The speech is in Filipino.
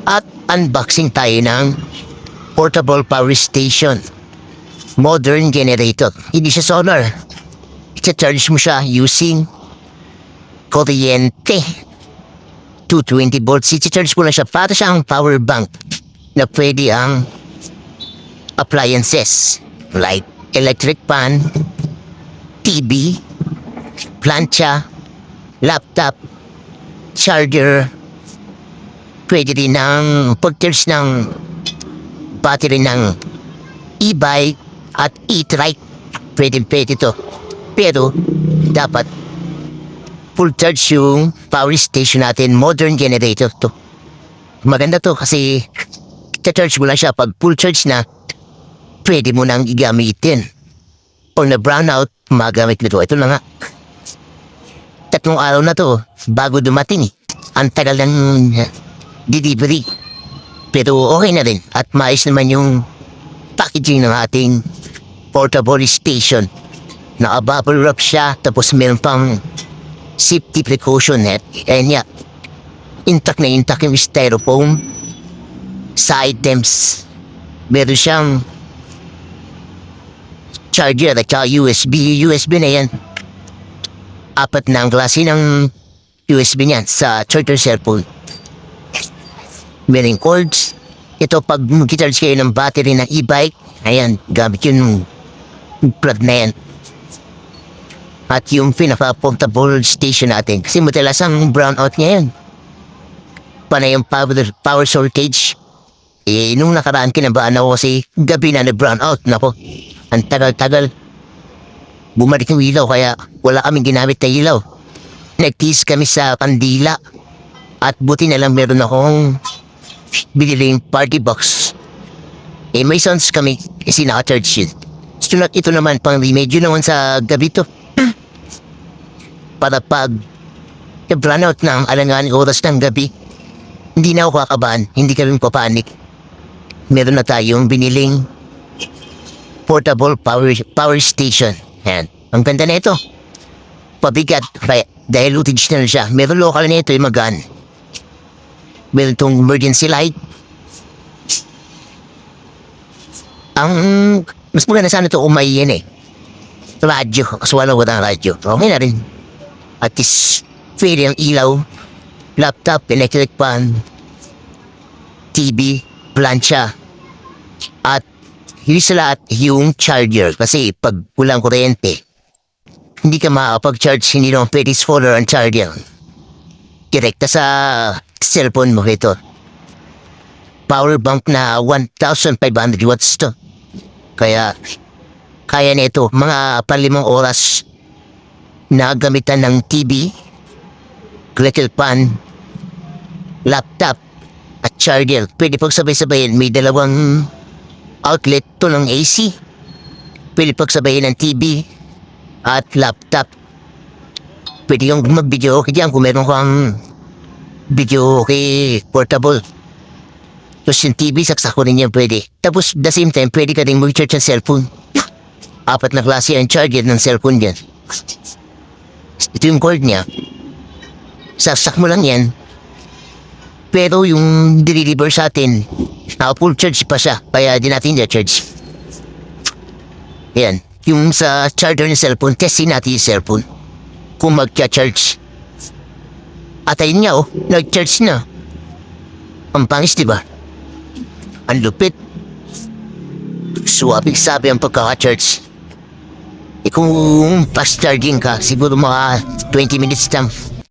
At unboxing tayo ng portable power station. Modern generator. Hindi siya solar. I-charge mo siya using kuryente. 220 volts. I-charge mo lang siya. Para siyang power bank na pwede ang appliances like electric pan, TV, plancha, laptop, charger. Pwede rin ng pag-charge ng battery ng e-bike at e-trike. Pwede to. Pero dapat full charge yung power station natin. Modern generator to. Maganda to kasi charge mo lang siya. Pag full charge na, pwede mo nang igamitin. O na brownout, magamit mo to. Ito na nga. 3 araw na to bago dumating. Ang tagal ng delivery. Pero okay na rin. At maayos naman yung packaging ng ating portable station. Naka-bubble wrap siya. Tapos meron pang safety precaution net. And yeah, intact na intact yung styrofoam sa items. Meron siyang charger at saka USB. USB na yan. 4 na ang klase ng USB niyan sa charger cellphone. Meron cords. Ito pag mag-charge kayo ng battery ng e-bike, ayan, gamit yung plug na yan. At yung pinaka-portable station natin. Kasi madalas ang brownout niya yan. Panay yung power shortage. Nung nakaraan kinabaan ako kasi gabi na nag-brownout. Nako, ang tagal-tagal. Bumalik yung ilaw kaya wala kaming ginamit na ilaw. Nagtiis kami sa kandila. At buti na lang meron akong biniling party box. May sounds kami kasi naka-charge yun. Ito naman pang remedyo naman sa gabi to. Para pag brownout ng alanganing oras ng gabi, hindi na ako kakabahan, hindi kami papanik. Meron na tayong biniling portable power station. Yan. Ang ganda na ito. Pabigat, dahil voltage na siya. Meron local na ito yung magaan. Meron itong emergency light. Ang mas maganda sana ito umayin radyo. Kasi wala ng radyo. Okay na rin. At is pwede ang ilaw, laptop, electric pan, TV, plancha. At hindi sa lahat yung charger. Kasi pag walang kuryente, hindi ka makapag-charge, hindi naman pwede solar ang charger. Direkta sa cellphone mo ito. Power bank na 1,500 watts to. Kaya kaya nito mga 5 oras na gamitan ng TV, electric pan, laptop, at charger. Pwede pag sabay-sabayin. May 2 outlet to ng AC. Pwede pag sabayin ng TV at laptop. Pwede yung mag-video okay dyan kung meron kang video okay portable. Tapos yung TV, saksak ko rin yan pwede. Tapos the same time, pwede ka rin mag-charge ng cellphone. 4 na klase ang charger ng cellphone dyan. Ito yung cord niya. Saksak mo lang yan. Pero yung deliver sa atin, full charge pa siya. Kaya di natin i-charge. Yan. Yung sa charger ng cellphone, testin natin yung cellphone. Kung mag-charge. At ayun nga nag-charge na. Ang pangis, diba? Ang lupit. Suwabing sabi ang pagkaka-charge. Kung fast charging ka, siguro mga 20 minutes lang.